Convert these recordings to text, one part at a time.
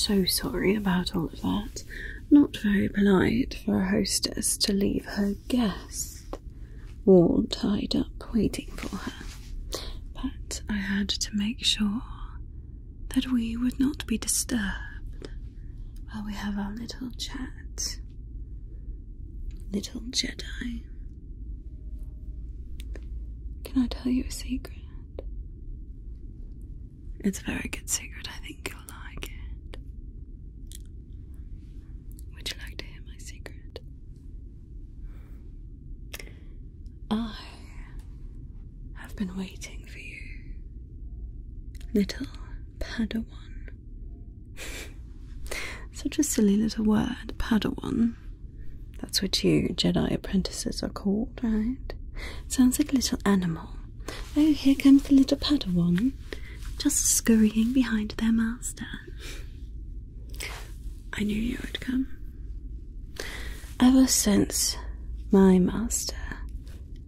so sorry about all of that. Not very polite for a hostess to leave her guest all tied up waiting for her. But I had to make sure that we would not be disturbed while we have our little chat. Little Jedi. Can I tell you a secret? It's a very good secret. I think you'll like it. Would you like to hear my secret? I have been waiting for you, little padawan. Such a silly little word, padawan. That's what you Jedi apprentices are called, right? Sounds like a little animal. Oh, here comes the little padawan, just scurrying behind their master. I knew you would come. Ever since my master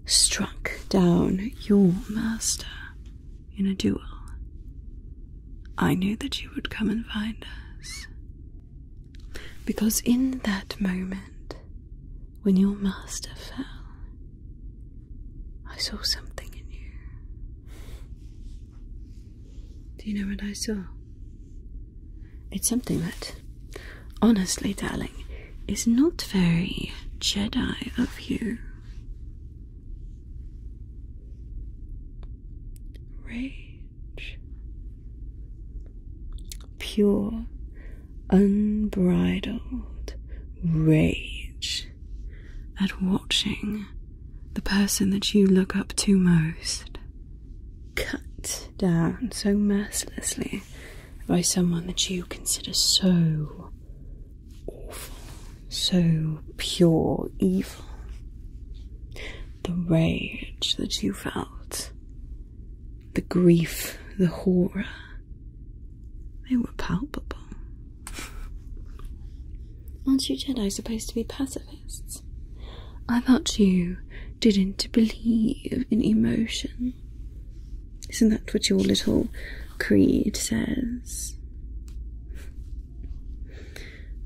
struck down your master in a duel, I knew that you would come and find us. Because in that moment, when your master fell, I saw something in you. Do you know what I saw? It's something that, honestly, darling, is not very Jedi of you. Rage. Pure, unbridled rage at watching the person that you look up to most cut down so mercilessly by someone that you consider so awful, so pure evil. The rage that you felt, the grief, the horror, they were palpable. Aren't you Jedi supposed to be pacifists? I thought you didn't believe in emotion. Isn't that what your little creed says?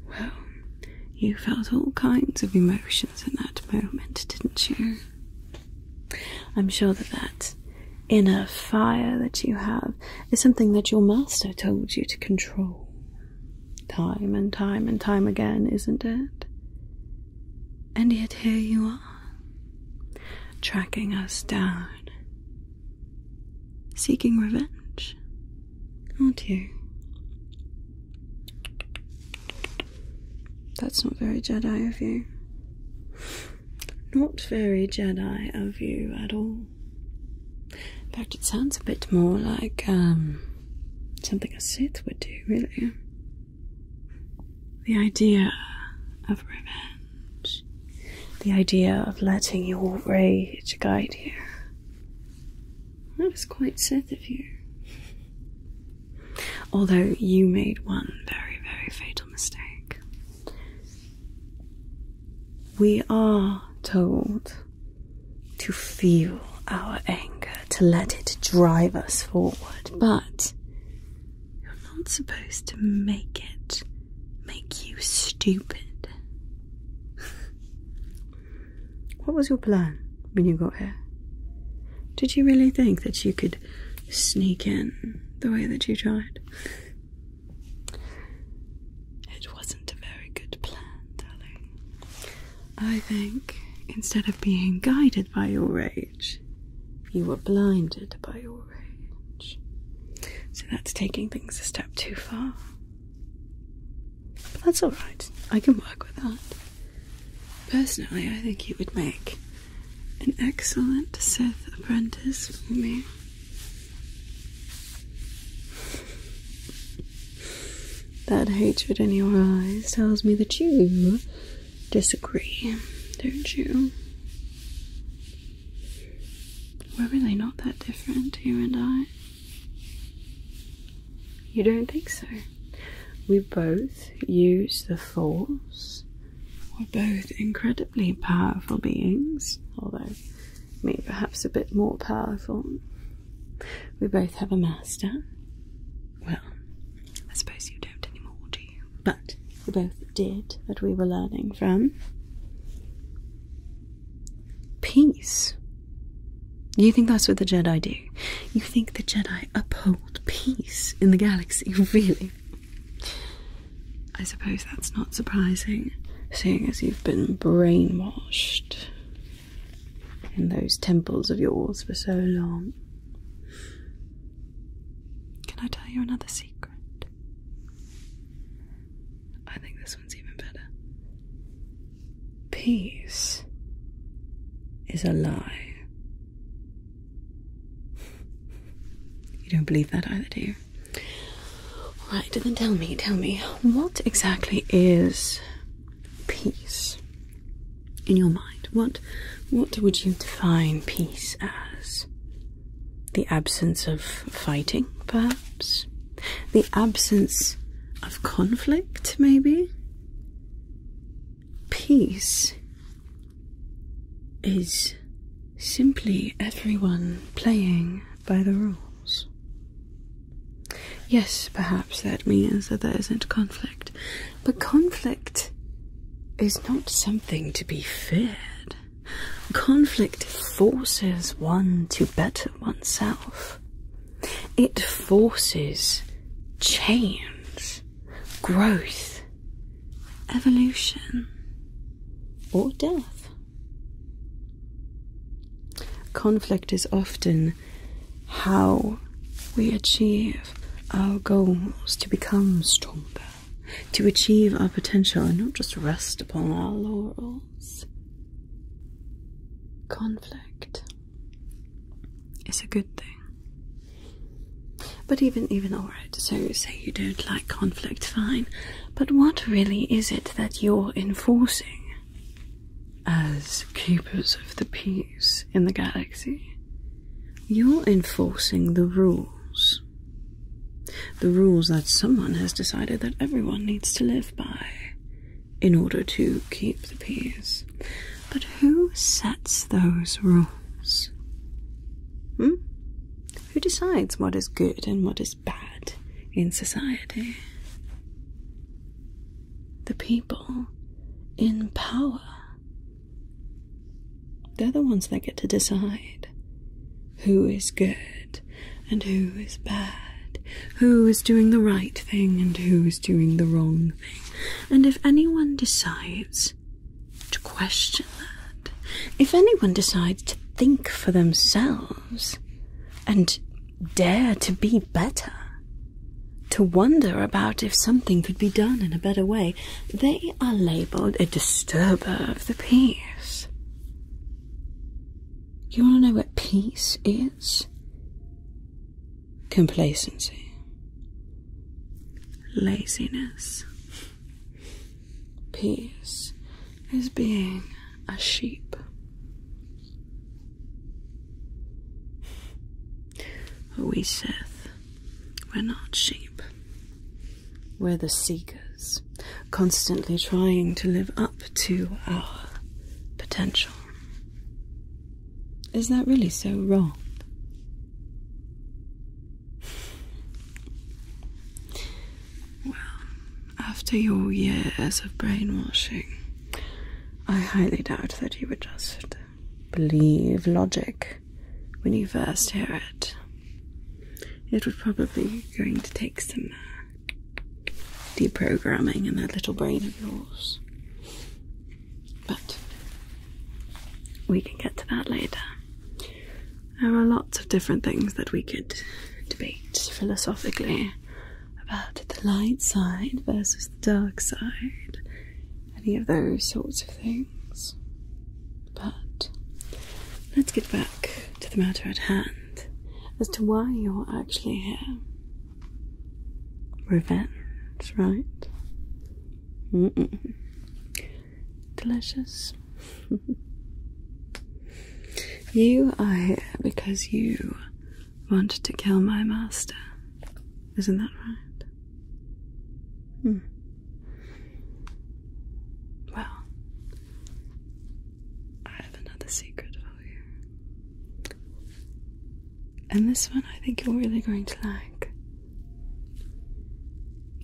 Well, you felt all kinds of emotions in that moment, didn't you? I'm sure that inner fire that you have is something that your master told you to control. Time and time and time again, isn't it? And yet here you are, tracking us down, seeking revenge, aren't you? That's not very Jedi of you. Not very Jedi of you at all. In fact, it sounds a bit more like something a Sith would do, really. The idea of revenge. The idea of letting your rage guide you. That is quite Sith of you. Although you made one very, very fatal mistake. We are told to feel our anger, to let it drive us forward, but you're not supposed to make you stupid. What was your plan when you got here? Did you really think that you could sneak in the way that you tried? It wasn't a very good plan, darling. I think instead of being guided by your rage, you were blinded by your rage. So that's taking things a step too far. But that's alright. I can work with that. Personally, I think you would make an excellent Sith Apprentice for me. That hatred in your eyes tells me that you disagree, don't you? We're really not that different, you and I. You don't think so? We both use the Force. We're both incredibly powerful beings, although me perhaps a bit more powerful. We both have a master. Well, I suppose you don't anymore, do you? but we both did what we were learning from. Peace. You think that's what the Jedi do? You think the Jedi uphold peace in the galaxy, really? I suppose that's not surprising, seeing as you've been brainwashed in those temples of yours for so long. Can I tell you another secret? I think this one's even better. Peace is a lie. You don't believe that either, do you? Right, then tell me, what exactly is peace in your mind? What would you define peace as? The absence of fighting, perhaps? The absence of conflict, maybe? Peace is simply everyone playing by the rules. Yes, perhaps that means that there isn't conflict, but conflict is not something to be feared. Conflict forces one to better oneself. It forces change, growth, evolution, or death. Conflict is often how we achieve our goals, to become stronger, to achieve our potential and not just rest upon our laurels. Conflict is a good thing. But even alright, so say you don't like conflict, fine. But what really is it that you're enforcing as keepers of the peace in the galaxy? You're enforcing the rules. The rules that someone has decided that everyone needs to live by in order to keep the peace. But who sets those rules? Who decides what is good and what is bad in society? The people in power. They're the ones that get to decide who is good and who is bad. Who is doing the right thing and who is doing the wrong thing. And if anyone decides to question that, if anyone decides to think for themselves and dare to be better, to wonder about if something could be done in a better way, they are labelled a disturber of the peace. You want to know what peace is? Complacency, laziness. Peace is being a sheep. We Sith, we're not sheep. We're the seekers, constantly trying to live up to our potential. Is that really so wrong? After your years of brainwashing, I highly doubt that you would just believe logic when you first hear it. It would probably be going to take some deprogramming in that little brain of yours. But we can get to that later. There are lots of different things that we could debate philosophically about the light side versus the dark side, any of those sorts of things. But let's get back to the matter at hand, as to why you're actually here. Revenge, right? Delicious. You are here because you want to kill my master. Isn't that right? Well, I have another secret for you. And this one I think you're really going to like.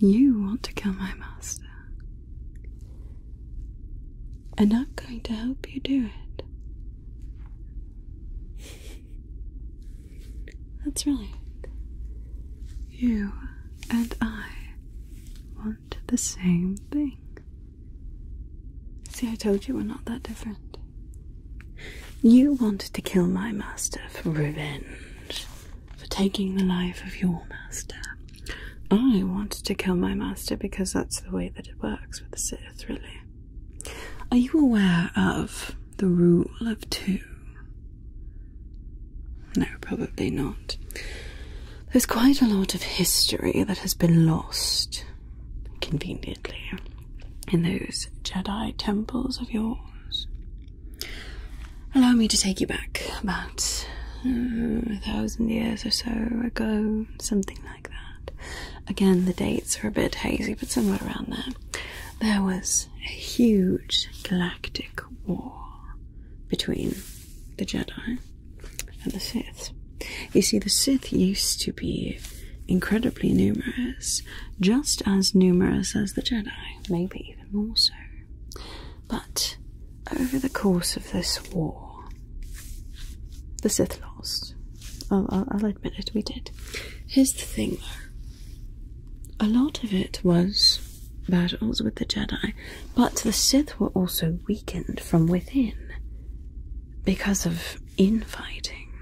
You want to kill my master. And I'm going to help you do it. That's right. You and I want the same thing. See, I told you we're not that different. You want to kill my master for revenge, for taking the life of your master. I want to kill my master because that's the way that it works with the Sith, really. Are you aware of the rule of 2? No, probably not. There's quite a lot of history that has been lost, conveniently, in those Jedi temples of yours. Allow me to take you back about 1,000 years or so ago, something like that. Again, the dates are a bit hazy, but somewhere around there. There was a huge galactic war between the Jedi and the Sith. You see, the Sith used to be incredibly numerous, just as numerous as the Jedi, maybe even more so. But over the course of this war, the Sith lost. I'll admit it, we did. Here's the thing, though. A lot of it was battles with the Jedi, but the Sith were also weakened from within because of infighting.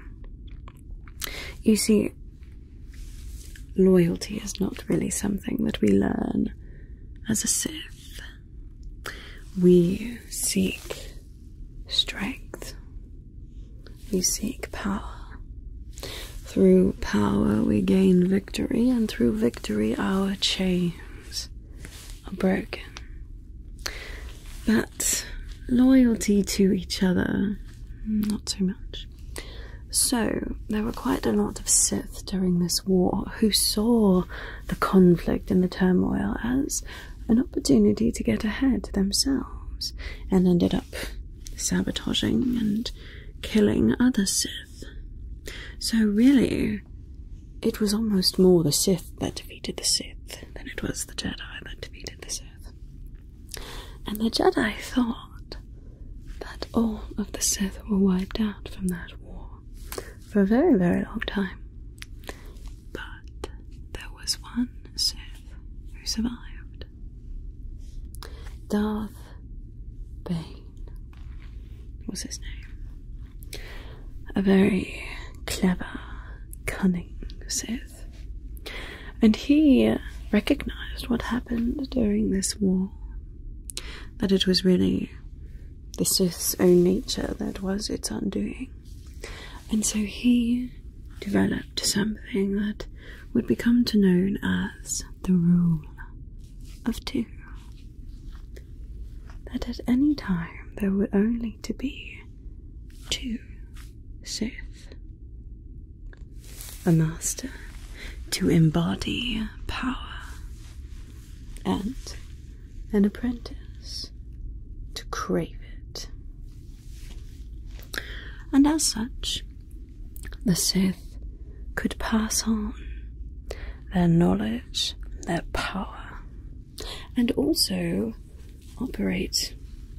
You see, loyalty is not really something that we learn as a Sith. We seek strength. We seek power. Through power we gain victory, and through victory our chains are broken. But loyalty to each other, not so much. So, there were quite a lot of Sith during this war who saw the conflict and the turmoil as an opportunity to get ahead themselves, and ended up sabotaging and killing other Sith. So really, it was almost more the Sith that defeated the Sith than it was the Jedi that defeated the Sith. And the Jedi thought that all of the Sith were wiped out from that war for a very, very long time. But there was one Sith who survived. Darth Bane was his name. A very clever, cunning Sith. And he recognized what happened during this war. That it was really the Sith's own nature that was its undoing. And so he developed something that would become to known as the Rule of 2. That at any time there were only to be 2 Sith. A master to embody power, and an apprentice to crave it. And as such, the Sith could pass on their knowledge, their power, and also operate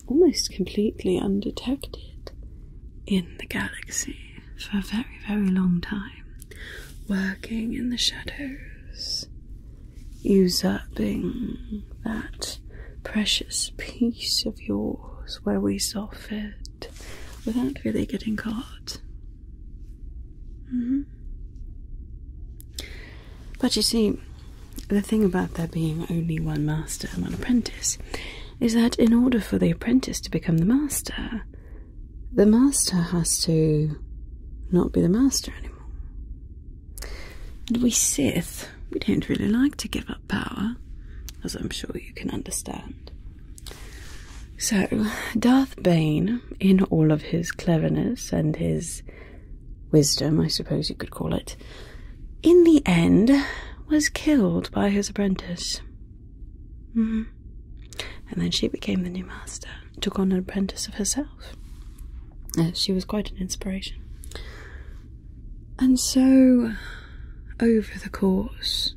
almost completely undetected in the galaxy for a very, very long time. Working in the shadows, usurping that precious piece of yours where we saw fit, without really getting caught. But you see, the thing about there being only one master and one apprentice is that in order for the apprentice to become the master has to not be the master anymore. And we Sith, we don't really like to give up power, as I'm sure you can understand. So, Darth Bane, in all of his cleverness and his wisdom, I suppose you could call it, in the end, was killed by his apprentice. And then she became the new master, took on an apprentice of herself. She was quite an inspiration. And so, over the course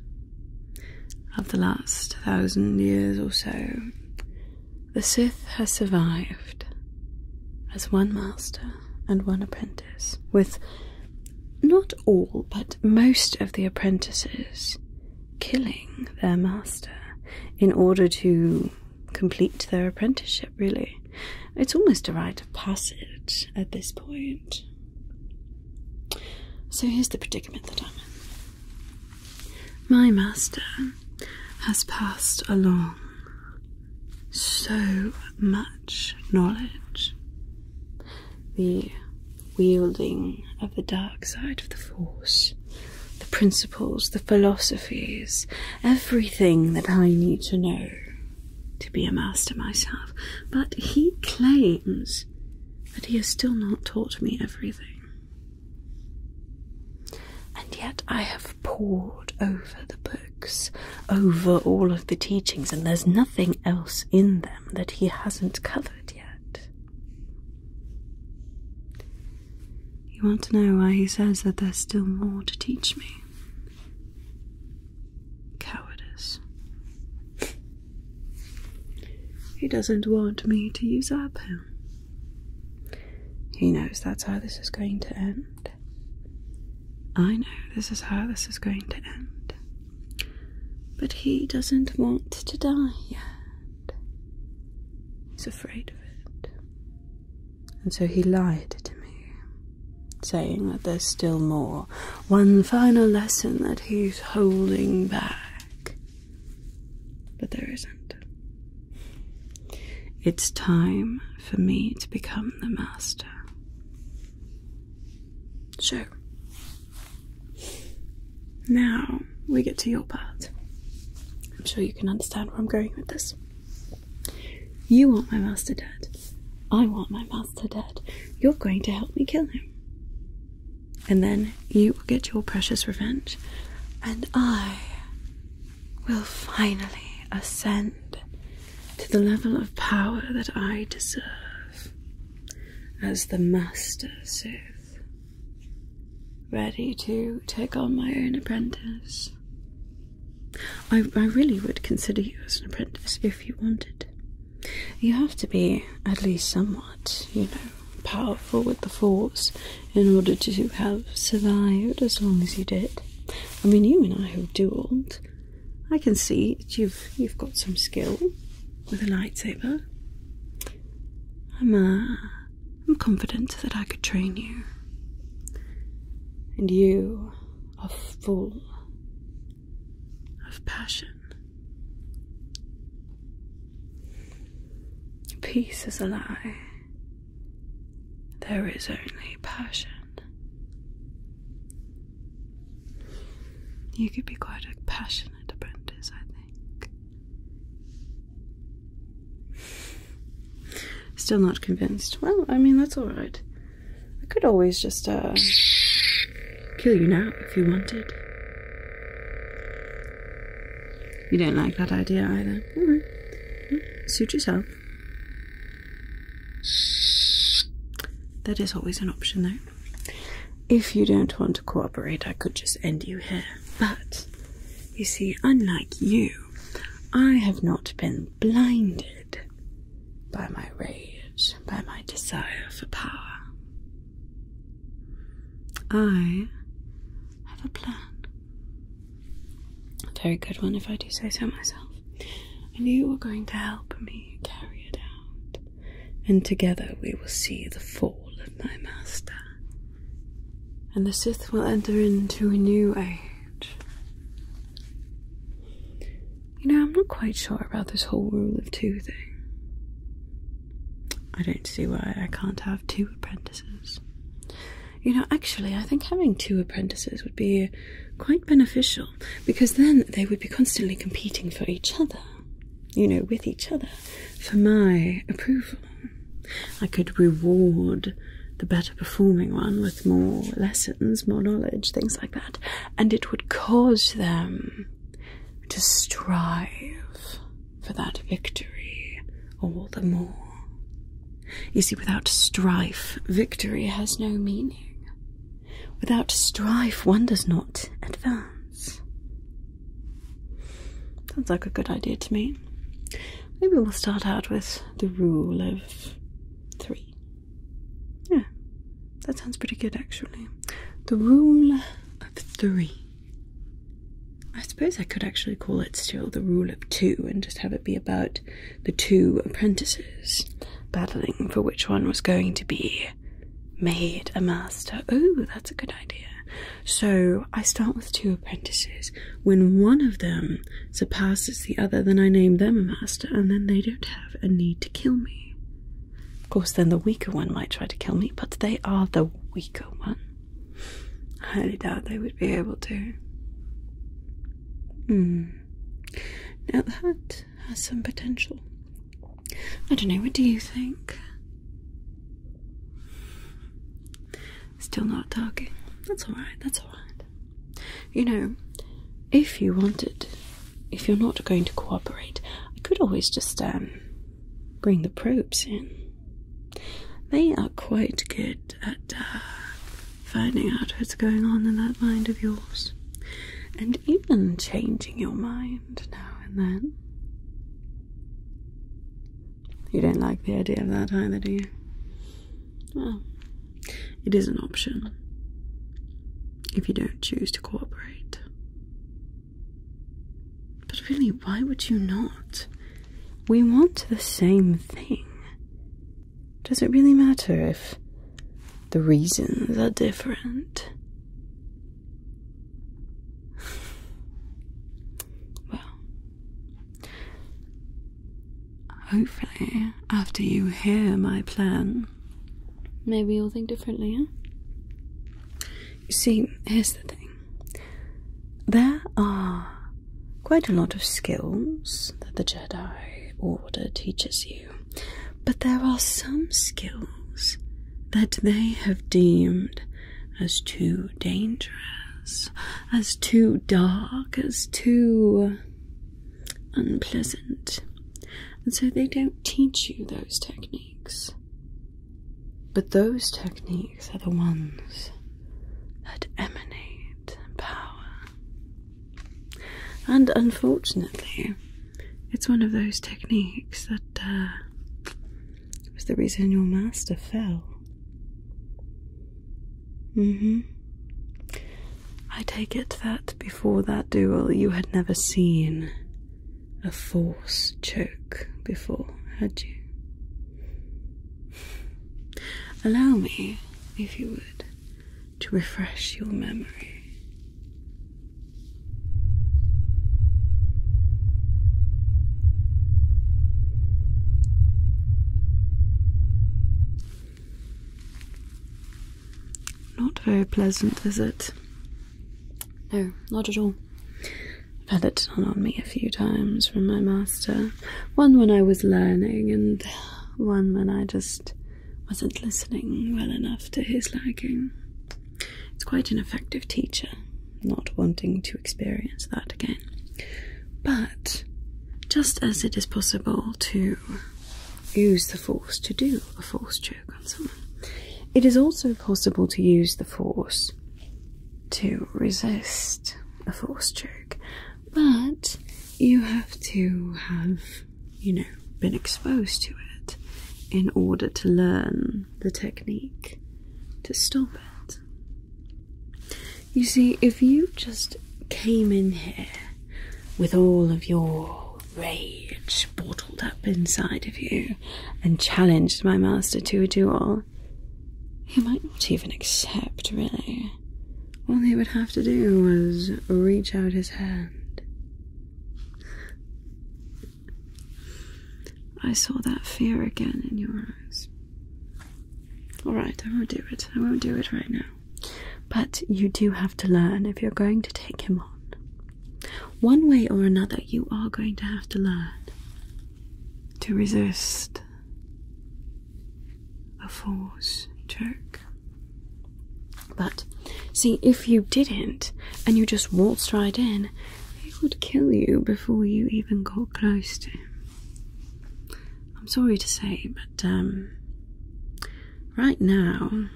of the last 1,000 years or so, the Sith has survived as one master and one apprentice, with not all, but most of the apprentices killing their master in order to complete their apprenticeship, really. It's almost a rite of passage at this point. So here's the predicament that I'm in. My master has passed along so much knowledge. The wielding of the dark side of the Force, the principles, the philosophies, everything that I need to know to be a master myself. But he claims that he has still not taught me everything. And yet I have pored over the books, over all of the teachings, and there's nothing else in them that he hasn't covered yet. You want to know why he says that there's still more to teach me? Cowardice. He doesn't want me to usurp him. He knows that's how this is going to end. I know this is how this is going to end. But he doesn't want to die yet. He's afraid of it. And so he lied to me, saying that there's still more. One final lesson that he's holding back. But there isn't. It's time for me to become the master. So, now we get to your part. I'm sure you can understand where I'm going with this. You want my master dead. I want my master dead. You're going to help me kill him. And then you will get your precious revenge. And I will finally ascend to the level of power that I deserve as the Master Sith, ready to take on my own apprentice. I really would consider you as an apprentice if you wanted. You have to be at least somewhat, powerful with the Force in order to have survived as long as you did. I mean, you and I have duelled. I can see that you've got some skill with a lightsaber. I'm confident that I could train you. And you are full of passion. Peace is a lie. There is only passion. You could be quite a passionate apprentice, I think. Still not convinced. Well, I mean, that's alright. I could always just, kill you now if you wanted. You don't like that idea either. Alright. Suit yourself. That is always an option, though. If you don't want to cooperate, I could just end you here. But, you see, unlike you, I have not been blinded by my rage, by my desire for power. I have a plan. A very good one, if I do say so myself. And you are going to help me carry it out. And together we will see the fall of my master. And the Sith will enter into a new age. I'm not quite sure about this whole rule of two thing. I don't see why I can't have two apprentices. Actually, I think having two apprentices would be quite beneficial, because then they would be constantly competing for each other, with each other, for my approval. I could reward the better performing one with more lessons, more knowledge, things like that, and it would cause them to strive for that victory all the more. You see, without strife, victory has no meaning. Without strife, one does not advance. Sounds like a good idea to me. Maybe we'll start out with the rule of 3. Yeah, that sounds pretty good, actually. The rule of 3. I suppose I could actually call it still the rule of 2 and just have it be about the 2 apprentices battling for which one was going to be made a master. Oh, that's a good idea. So I start with 2 apprentices. When one of them surpasses the other, then I name them a master, and then they don't have a need to kill me. Of course, then the weaker one might try to kill me, but they are the weaker one. I highly doubt they would be able to. Now that has some potential. I don't know, what do you think? Still not talking. That's alright, that's alright. You know, if you wanted, if you're not going to cooperate, I could always just, bring the probes in. They are quite good at, finding out what's going on in that mind of yours. And even changing your mind now and then. You don't like the idea of that either, do you? Well, it is an option if you don't choose to cooperate. But really, why would you not? We want the same thing. Does it really matter if the reasons are different? Well, hopefully, after you hear my plan, maybe you'll think differently, huh? You see, here's the thing. There are quite a lot of skills that the Jedi Order teaches you, but there are some skills that they have deemed as too dangerous, as too dark, as too unpleasant, and so they don't teach you those techniques. But those techniques are the ones that emanate power. And unfortunately, it's one of those techniques that was the reason your master fell. I take it that before that duel you had never seen a force choke before, had you? Allow me, if you would, to refresh your memory. Not very pleasant, is it? No, not at all. I've had it done on me a few times from my master. One when I was learning, and one when I just wasn't listening well enough to his liking. It's quite an effective teacher, not wanting to experience that again. But just as it is possible to use the Force to do a Force choke on someone, it is also possible to use the Force to resist a Force choke. But you have to have, been exposed to it in order to learn the technique to stop it. You see, if you just came in here with all of your rage bottled up inside of you and challenged my master to a duel, he might not even accept, really. All he would have to do was reach out his hand. I saw that fear again in your eyes. Alright, I won't do it. I won't do it right now. But you do have to learn if you're going to take him on. One way or another, you are going to have to learn to resist a Force choke. But, see, if you didn't, and you just waltzed right in, he would kill you before you even got close to him. I'm sorry to say, but, right now,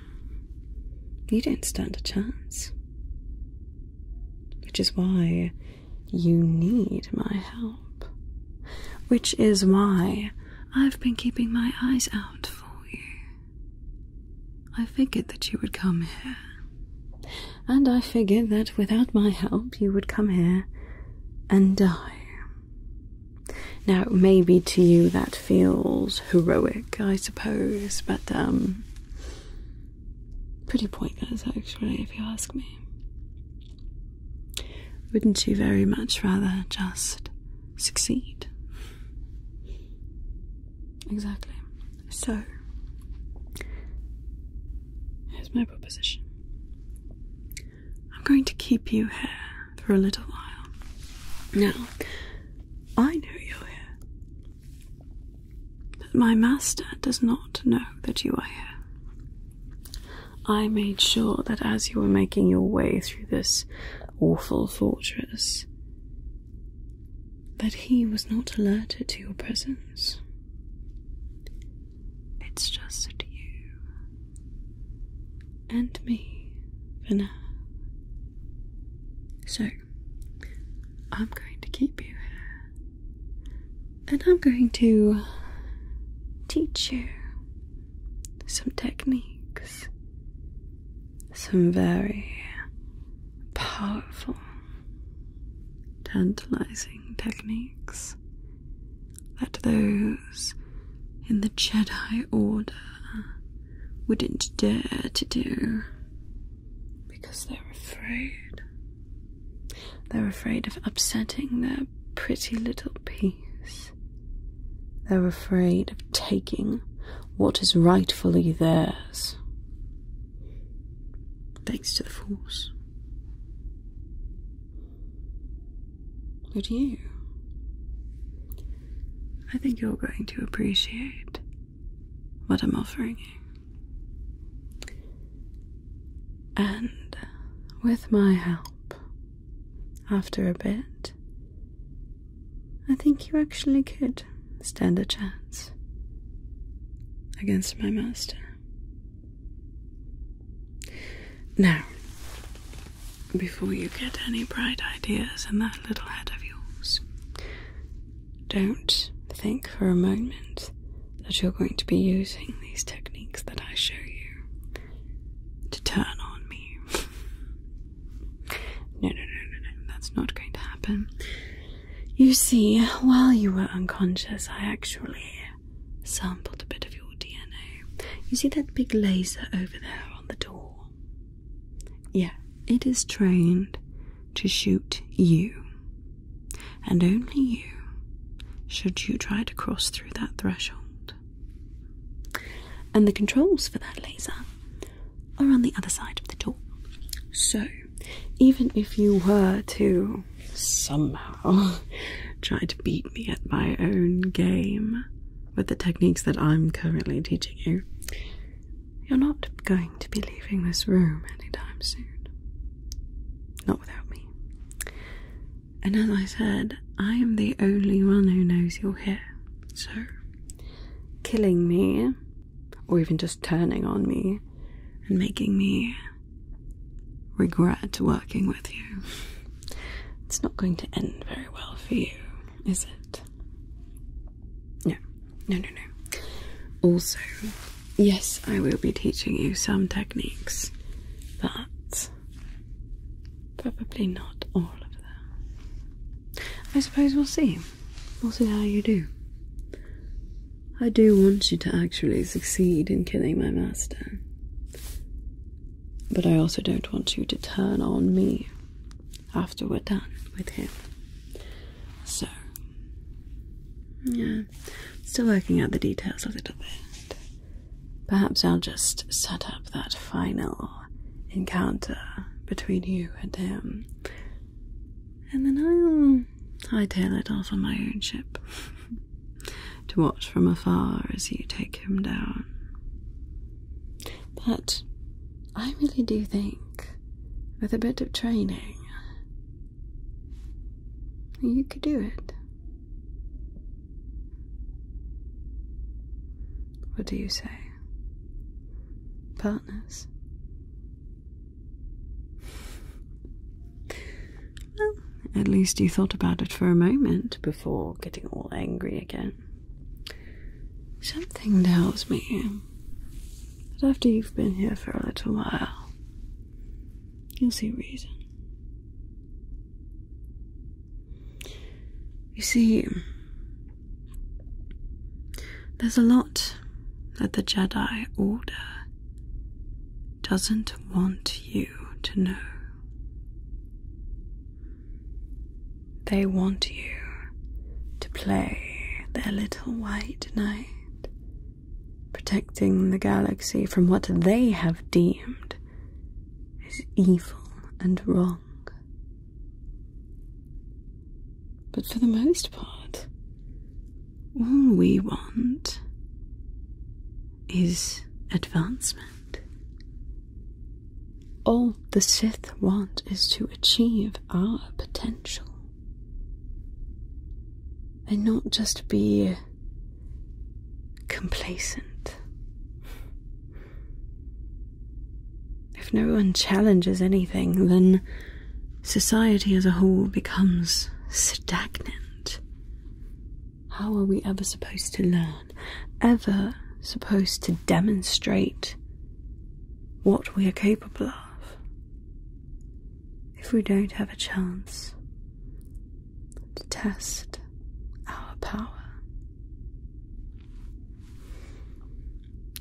you don't stand a chance. Which is why You need my help, which is why I've been keeping my eyes out for you. I figured that you would come here, and I figured that without my help you would come here and die. Now, maybe to you that feels heroic, I suppose, but pretty pointless actually, if you ask me. Wouldn't you very much rather just succeed? Exactly. So, here's my proposition. I'm going to keep you here for a little while. Now, I know you're here, but my master does not know that you are here. I made sure that as you were making your way through this awful fortress, that he was not alerted to your presence. It's just you and me for now. So, I'm going to keep you here, and I'm going to teach you some techniques, some very powerful, tantalizing techniques that those in the Jedi Order wouldn't dare to do because they're afraid. They're afraid of upsetting their pretty little peace. They're afraid of taking what is rightfully theirs. Thanks to the Force. But you, I think you're going to appreciate what I'm offering you. And with my help, after a bit, I think you actually could stand a chance against my master. Now, before you get any bright ideas in that little head of yours, don't think for a moment that you're going to be using these techniques that I show you to turn on me. No, that's not going to happen. You see, while you were unconscious, I actually sampled a bit of your DNA. You see that big laser over there on the door? Yeah, it is trained to shoot you, and only you, should you try to cross through that threshold. And the controls for that laser are on the other side of the door. So, even if you were to somehow try to beat me at my own game with the techniques that I'm currently teaching you, you're not going to be leaving this room anytime soon. Not without me. And as I said, I am the only one who knows you're here. So, killing me, or even just turning on me and making me regret working with you, it's not going to end very well for you, is it? No. Also, yes, I will be teaching you some techniques, but probably not all of them. I suppose we'll see. We'll see how you do. I do want you to actually succeed in killing my master. But I also don't want you to turn on me after we're done with him. So, yeah, still working out the details a little bit. Perhaps I'll just set up that final encounter between you and him, and then I'll hightail it off on my own ship to watch from afar as you take him down. But I really do think, with a bit of training, you could do it. What do you say? Partners? Well, At least you thought about it for a moment before getting all angry again. Something tells me that after you've been here for a little while, you'll see reason. You see, there's a lot that the Jedi Order doesn't want you to know. They want you to play their little white knight, protecting the galaxy from what they have deemed as evil and wrong. But for the most part, all we want is advancement. All the Sith want is to achieve our potential. And not just be complacent. If no one challenges anything, then society as a whole becomes stagnant. How are we ever supposed to learn? Ever supposed to demonstrate what we are capable of if we don't have a chance to test our power?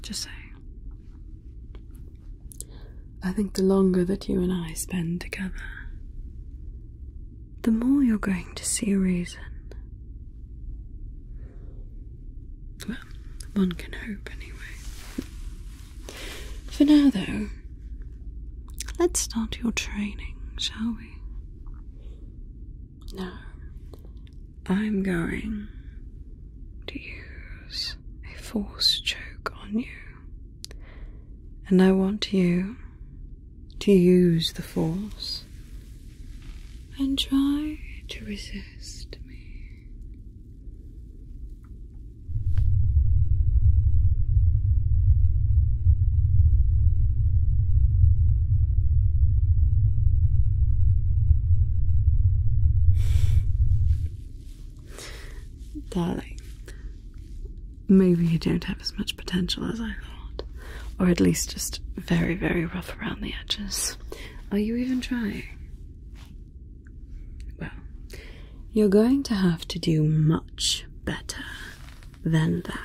Just saying. I think the longer that you and I spend together, the more you're going to see reason. Well, one can hope anyway. For now, though, let's start your training, shall we? Now, I'm going to use a force choke on you, and I want you to use the force and try to resist me. Darling, maybe you don't have as much potential as I thought, or at least just very, very rough around the edges. Are you even trying? Well, you're going to have to do much better than that.